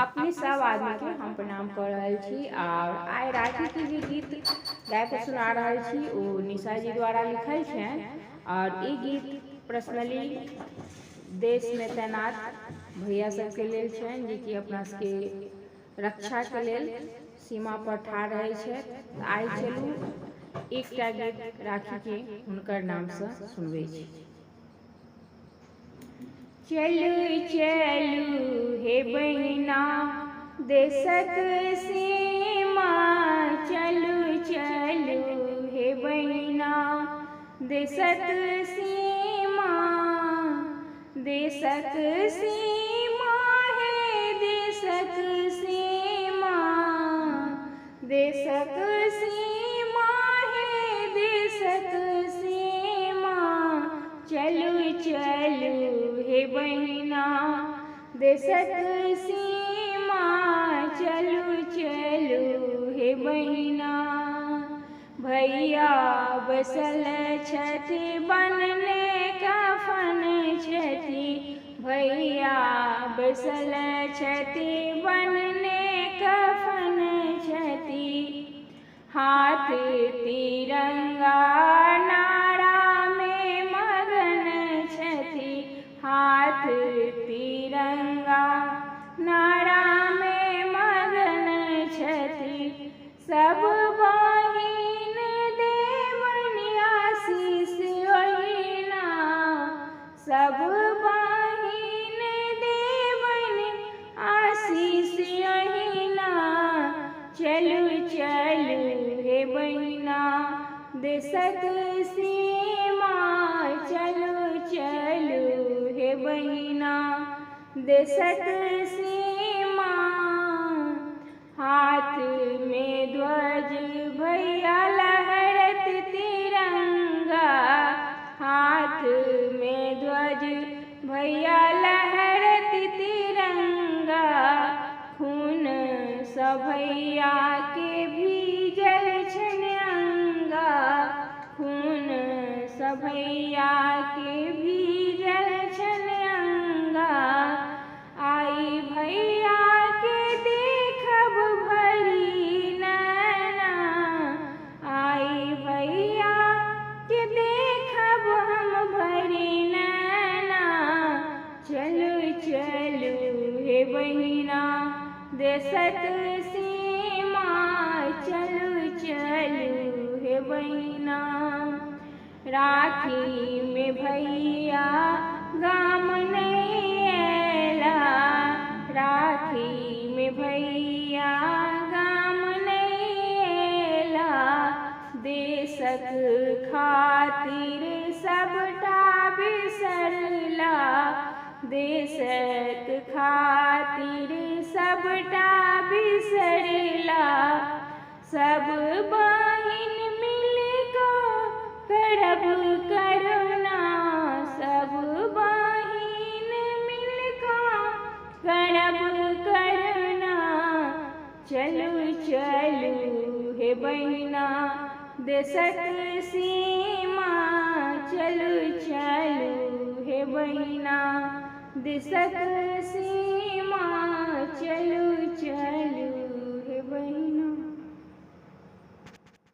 अपने सब आदमी के हम प्रणाम कर रहल छी। और आइ राखी के जे गीत गाय के सुना रहल छी वो निशा जी द्वारा लिखल छै। और ये गीत पर्सनली देश में तैनात भैया सबके लेल छनि, जे कि अपना सबके रक्षा के लेल सीमा पर ठाढ़ रहै छै। आइ चलू एकटा गीत राखी के हुनकर नाम से सुनबै छी। चलू चलू हे बहिना देशक सीमा, चलू चलू हे बहिना देशक सीमा, देशक सीमा है देशक सीमा, देशक सीमा है देशक सीमा। चलू चलू हे बहिना देशक सीमा, चलू चलू हे बहिना। भैया बसल छथि बनने कफन छथि, भैया बसल छथि बनने कफन छथि। हाथ तिरंगा नारा में मगन छथि, हाथ तिरंगा नारा में मगन छथि। सब बहिन देवनि आशीष ओहिना, सब बहिन देवनि आशीष ओहिना। चलू चलू हे बहिना देशक सीमा, चलू चलू हे बहिना देशक सीमा। हाथ में ध्वज भैया लहरत तिरंगा, हाथ में ध्वज भैया लहरत तिरंगा। खून सँ भैया के भीजल छनि अंगा, खून सँ भैया के भीजल छनि अंगा। आई भैया के देखब भरी नैना, आई भैया के देखब हम भरी नैना। चलू चलू हे बहिना देशक सीमा, चलू चलू हे बहिना। राखी में भैया गाम नहीं अयला, राखी में भैया गाम नहीं अयला। देशक खातिर सबटा बिसरला, देशक खातिर सबटा बिसरला। सब बहिन मिल करब करुणा, सब बहिन मिल करब करुणा। चलू चलू हे बहिना देशक सीमा, चलू चलू हे बहिना देशक